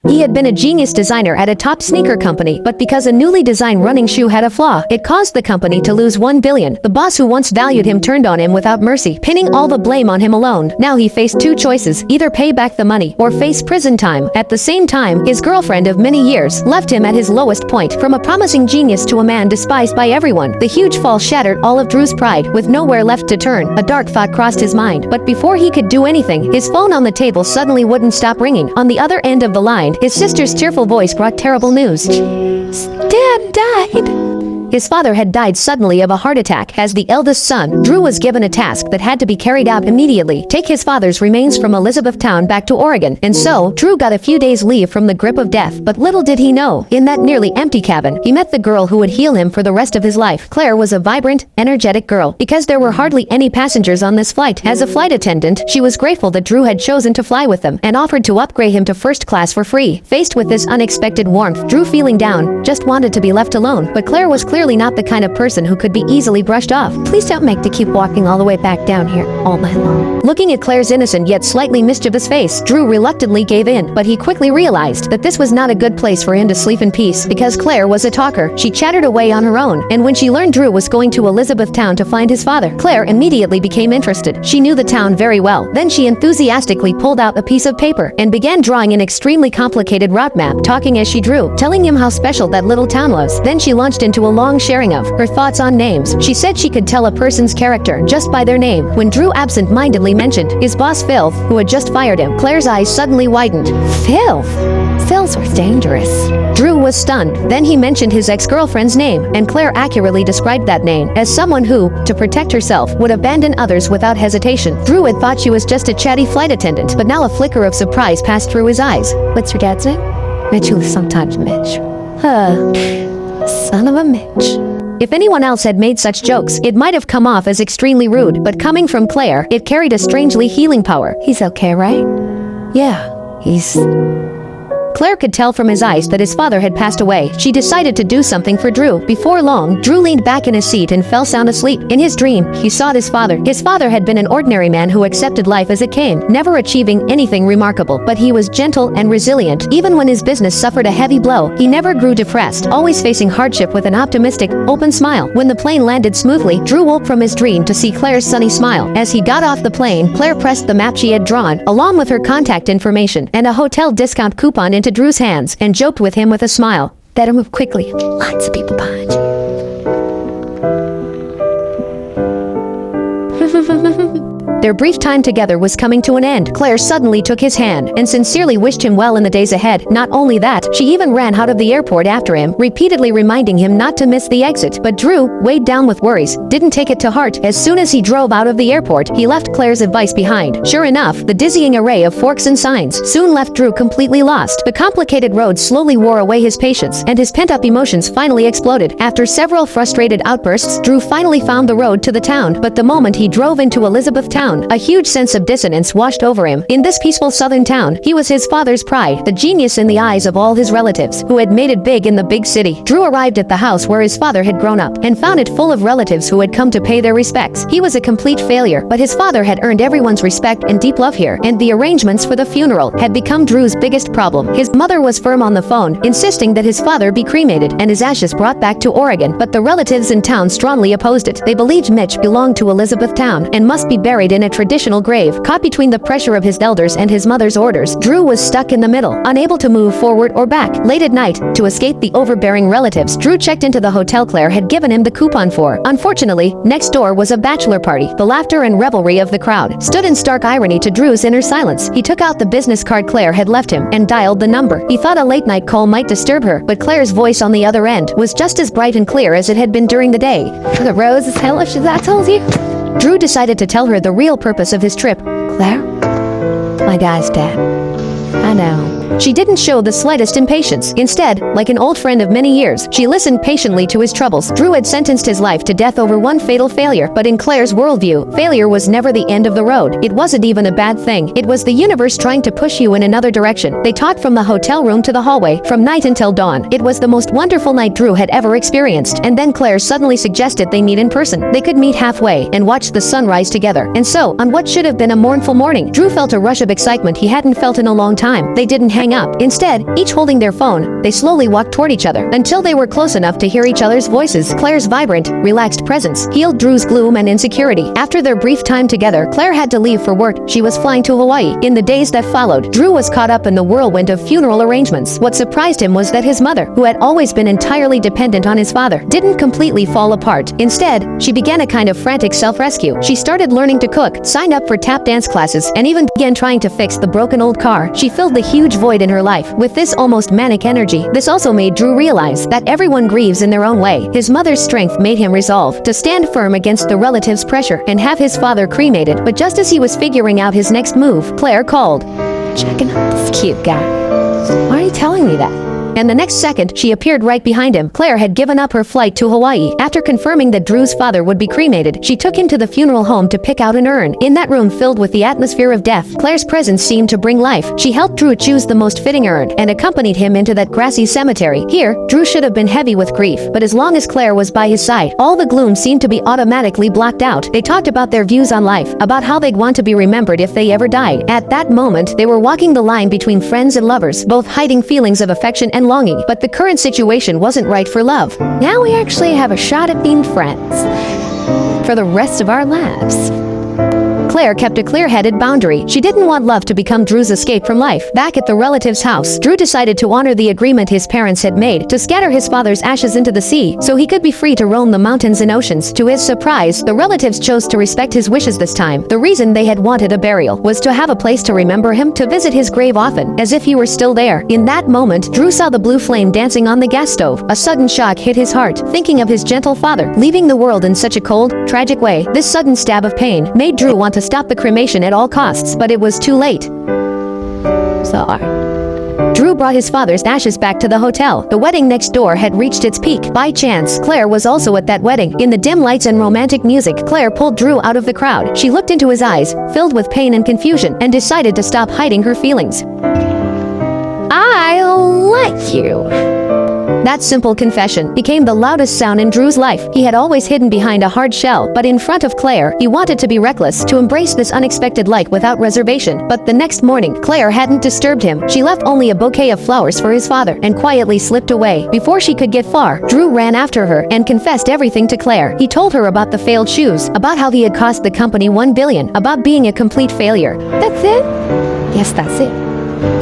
He had been a genius designer at a top sneaker company, but because a newly designed running shoe had a flaw, it caused the company to lose $1 billion. The boss who once valued him turned on him without mercy, pinning all the blame on him alone. Now he faced two choices, either pay back the money or face prison time. At the same time, his girlfriend of many years left him at his lowest point. From a promising genius to a man despised by everyone, the huge fall shattered all of Drew's pride. With nowhere left to turn, a dark thought crossed his mind. But before he could do anything, his phone on the table suddenly wouldn't stop ringing. On the other end of the line, his sister's tearful voice brought terrible news. Dad died. His father had died suddenly of a heart attack. As the eldest son, Drew was given a task that had to be carried out immediately. Take his father's remains from Elizabethtown back to Oregon. And so, Drew got a few days leave from the grip of death. But little did he know, in that nearly empty cabin, he met the girl who would heal him for the rest of his life. Claire was a vibrant, energetic girl. Because there were hardly any passengers on this flight, as a flight attendant, she was grateful that Drew had chosen to fly with them and offered to upgrade him to first class for free. Faced with this unexpected warmth, Drew, feeling down, just wanted to be left alone. But Claire was clearly not the kind of person who could be easily brushed off. Please don't make me keep walking all the way back down here all night long. Looking at Claire's innocent yet slightly mischievous face, Drew reluctantly gave in, but he quickly realized that this was not a good place for him to sleep in peace. Because Claire was a talker, she chattered away on her own, and when she learned Drew was going to Elizabethtown to find his father, Claire immediately became interested. She knew the town very well. Then she enthusiastically pulled out a piece of paper and began drawing an extremely complicated route map, talking as she drew, telling him how special that little town was. Then she launched into a long sharing of her thoughts on names. She said she could tell a person's character just by their name. When Drew absent-mindedly mentioned his boss Filth, who had just fired him, Claire's eyes suddenly widened. Filth? Filth was dangerous. Drew was stunned. Then he mentioned his ex-girlfriend's name, and Claire accurately described that name as someone who, to protect herself, would abandon others without hesitation. Drew had thought she was just a chatty flight attendant, but now a flicker of surprise passed through his eyes. What's your dad's name? Mitchell, sometimes Mitch. Son of a Mitch. If anyone else had made such jokes, it might have come off as extremely rude, but coming from Claire, it carried a strangely healing power. He's okay, right? Yeah, he's... Claire could tell from his eyes that his father had passed away. She decided to do something for Drew. Before long, Drew leaned back in his seat and fell sound asleep. In his dream, he saw his father. His father had been an ordinary man who accepted life as it came, never achieving anything remarkable. But he was gentle and resilient. Even when his business suffered a heavy blow, he never grew depressed, always facing hardship with an optimistic, open smile. When the plane landed smoothly, Drew woke from his dream to see Claire's sunny smile. As he got off the plane, Claire pressed the map she had drawn, along with her contact information and a hotel discount coupon into Drew's hands, and joked with him with a smile. Better move quickly. Lots of people behind you. Their brief time together was coming to an end. Claire suddenly took his hand and sincerely wished him well in the days ahead. Not only that, she even ran out of the airport after him, repeatedly reminding him not to miss the exit. But Drew, weighed down with worries, didn't take it to heart. As soon as he drove out of the airport, he left Claire's advice behind. Sure enough, the dizzying array of forks and signs soon left Drew completely lost. The complicated road slowly wore away his patience, and his pent-up emotions finally exploded. After several frustrated outbursts, Drew finally found the road to the town. But the moment he drove into Elizabethtown, a huge sense of dissonance washed over him. In this peaceful southern town, he was his father's pride, the genius in the eyes of all his relatives, who had made it big in the big city. Drew arrived at the house where his father had grown up, and found it full of relatives who had come to pay their respects. He was a complete failure, but his father had earned everyone's respect and deep love here, and the arrangements for the funeral had become Drew's biggest problem. His mother was firm on the phone, insisting that his father be cremated and his ashes brought back to Oregon, but the relatives in town strongly opposed it. They believed Mitch belonged to Elizabethtown and must be buried in a traditional grave. Caught between the pressure of his elders and his mother's orders, Drew was stuck in the middle, unable to move forward or back. Late at night, to escape the overbearing relatives, Drew checked into the hotel Claire had given him the coupon for. Unfortunately, next door was a bachelor party. The laughter and revelry of the crowd stood in stark irony to Drew's inner silence. He took out the business card Claire had left him and dialed the number. He thought a late-night call might disturb her, but Claire's voice on the other end was just as bright and clear as it had been during the day. The rose is hellish, as I told you. Drew decided to tell her the real purpose of his trip. Claire? My guy's dead. I know. She didn't show the slightest impatience. Instead, like an old friend of many years, she listened patiently to his troubles. Drew had sentenced his life to death over one fatal failure, but in Claire's worldview, failure was never the end of the road. It wasn't even a bad thing. It was the universe trying to push you in another direction. They talked from the hotel room to the hallway, from night until dawn. It was the most wonderful night Drew had ever experienced. And then Claire suddenly suggested they meet in person. They could meet halfway and watch the sunrise together. And so, on what should have been a mournful morning, Drew felt a rush of excitement he hadn't felt in a long time. time. They didn't hang up. Instead, each holding their phone, they slowly walked toward each other until they were close enough to hear each other's voices. Claire's vibrant, relaxed presence healed Drew's gloom and insecurity. After their brief time together, Claire had to leave for work. She was flying to Hawaii. In the days that followed, Drew was caught up in the whirlwind of funeral arrangements. What surprised him was that his mother, who had always been entirely dependent on his father, didn't completely fall apart. Instead, she began a kind of frantic self-rescue. She started learning to cook, signed up for tap dance classes, and even began trying to fix the broken old car. She filled the huge void in her life with this almost manic energy. This also made Drew realize that everyone grieves in their own way. His mother's strength made him resolve to stand firm against the relatives' pressure and have his father cremated. But just as he was figuring out his next move, Claire called. Checking out this cute guy. Why are you telling me that? And the next second, she appeared right behind him. Claire had given up her flight to Hawaii. After confirming that Drew's father would be cremated, she took him to the funeral home to pick out an urn. In that room filled with the atmosphere of death, Claire's presence seemed to bring life. She helped Drew choose the most fitting urn and accompanied him into that grassy cemetery. Here, Drew should have been heavy with grief, but as long as Claire was by his side, all the gloom seemed to be automatically blocked out. They talked about their views on life, about how they'd want to be remembered if they ever died. At that moment, they were walking the line between friends and lovers, both hiding feelings of affection and longing. But the current situation wasn't right for love. Now we actually have a shot at being friends for the rest of our lives. Claire kept a clear-headed boundary. She didn't want love to become Drew's escape from life. Back at the relative's house, Drew decided to honor the agreement his parents had made to scatter his father's ashes into the sea so he could be free to roam the mountains and oceans. To his surprise, the relatives chose to respect his wishes this time. The reason they had wanted a burial was to have a place to remember him, to visit his grave often, as if he were still there. In that moment, Drew saw the blue flame dancing on the gas stove. A sudden shock hit his heart, thinking of his gentle father, leaving the world in such a cold, tragic way. This sudden stab of pain made Drew want to stop the cremation at all costs, but it was too late. Drew brought his father's ashes back to the hotel. The wedding next door had reached its peak. By chance, Claire was also at that wedding. In the dim lights and romantic music, Claire pulled Drew out of the crowd. She looked into his eyes, filled with pain and confusion, and decided to stop hiding her feelings. I like you. That simple confession became the loudest sound in Drew's life. He had always hidden behind a hard shell, but in front of Claire, he wanted to be reckless, to embrace this unexpected like without reservation. But the next morning, Claire hadn't disturbed him. She left only a bouquet of flowers for his father and quietly slipped away. Before she could get far, Drew ran after her and confessed everything to Claire. He told her about the failed shoes, about how he had cost the company $1 billion, about being a complete failure. That's it? Yes, that's it.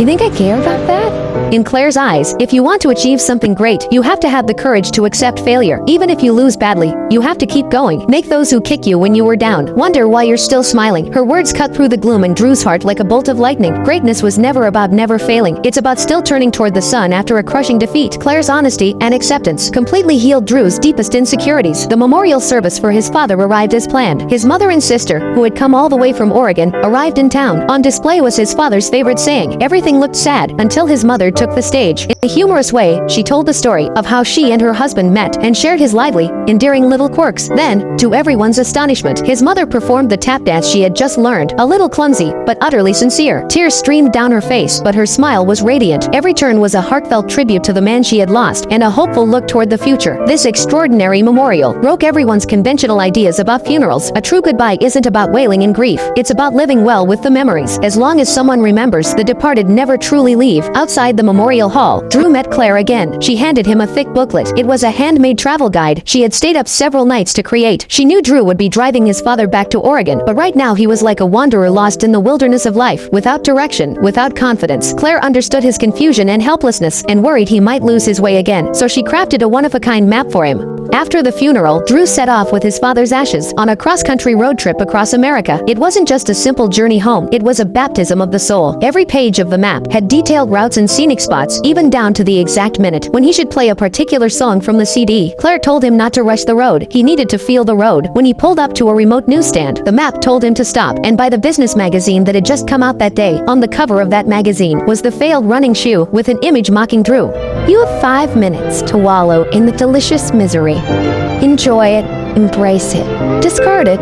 You think I care about that? In Claire's eyes, if you want to achieve something great, you have to have the courage to accept failure. Even if you lose badly, you have to keep going. Make those who kick you when you were down wonder why you're still smiling. Her words cut through the gloom in Drew's heart like a bolt of lightning. Greatness was never about never failing. It's about still turning toward the sun after a crushing defeat. Claire's honesty and acceptance completely healed Drew's deepest insecurities. The memorial service for his father arrived as planned. His mother and sister, who had come all the way from Oregon, arrived in town. On display was his father's favorite saying. Everything looked sad until his mother took the stage. In a humorous way, she told the story of how she and her husband met and shared his lively, endearing little quirks. Then, to everyone's astonishment, his mother performed the tap dance she had just learned, a little clumsy, but utterly sincere. Tears streamed down her face, but her smile was radiant. Every turn was a heartfelt tribute to the man she had lost, and a hopeful look toward the future. This extraordinary memorial broke everyone's conventional ideas about funerals. A true goodbye isn't about wailing in grief. It's about living well with the memories. As long as someone remembers, the departed never truly leave. Outside the memorial hall, Drew met Claire again. She handed him a thick booklet. It was a handmade travel guide she had stayed up several nights to create. She knew Drew would be driving his father back to Oregon, but right now he was like a wanderer lost in the wilderness of life, without direction, without confidence. Claire understood his confusion and helplessness and worried he might lose his way again, so she crafted a one-of-a-kind map for him. After the funeral, Drew set off with his father's ashes on a cross-country road trip across America. It wasn't just a simple journey home, it was a baptism of the soul. Every page of the map had detailed routes and scenic spots, even down to the exact minute when he should play a particular song from the CD. Claire told him not to rush the road. He needed to feel the road. When he pulled up to a remote newsstand, the map told him to stop and buy the business magazine that had just come out that day. On the cover of that magazine was the failed running shoe with an image mocking Drew. You have 5 minutes to wallow in the delicious misery. Enjoy it, embrace it, discard it,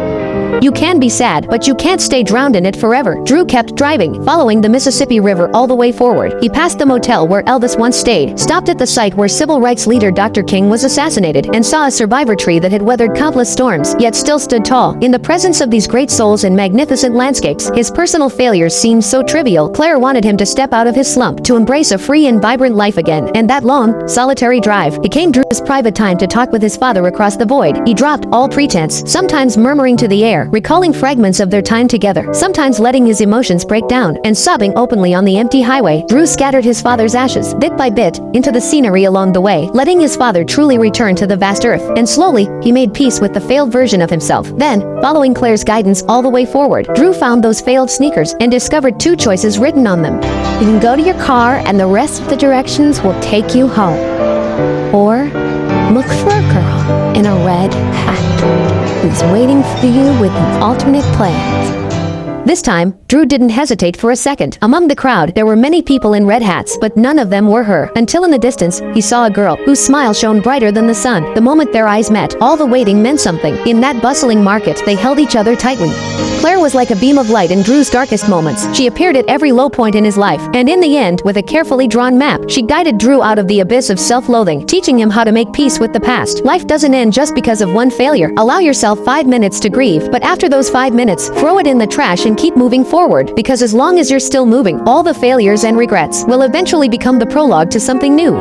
You can be sad, but you can't stay drowned in it forever. Drew kept driving, following the Mississippi River all the way forward. He passed the motel where Elvis once stayed, stopped at the site where civil rights leader Dr. King was assassinated, and saw a survivor tree that had weathered countless storms, yet still stood tall. In the presence of these great souls and magnificent landscapes, his personal failures seemed so trivial. Claire wanted him to step out of his slump, to embrace a free and vibrant life again. And that long, solitary drive became Drew's private time to talk with his father across the void. He dropped all pretense, sometimes murmuring to the air, recalling fragments of their time together, sometimes letting his emotions break down, and sobbing openly on the empty highway. Drew scattered his father's ashes, bit by bit, into the scenery along the way, letting his father truly return to the vast earth. And slowly, he made peace with the failed version of himself. Then, following Claire's guidance all the way forward, Drew found those failed sneakers and discovered two choices written on them. You can go to your car and the rest of the directions will take you home. Or, look for a girl in a red hat who's waiting for you with an alternate plan. This time, Drew didn't hesitate for a second. Among the crowd, there were many people in red hats, but none of them were her. Until in the distance, he saw a girl whose smile shone brighter than the sun. The moment their eyes met, all the waiting meant something. In that bustling market, they held each other tightly. Claire was like a beam of light in Drew's darkest moments. She appeared at every low point in his life, and in the end, with a carefully drawn map, she guided Drew out of the abyss of self-loathing, teaching him how to make peace with the past. Life doesn't end just because of one failure. Allow yourself 5 minutes to grieve, but after those 5 minutes, throw it in the trash and keep moving forward, because as long as you're still moving, all the failures and regrets will eventually become the prologue to something new.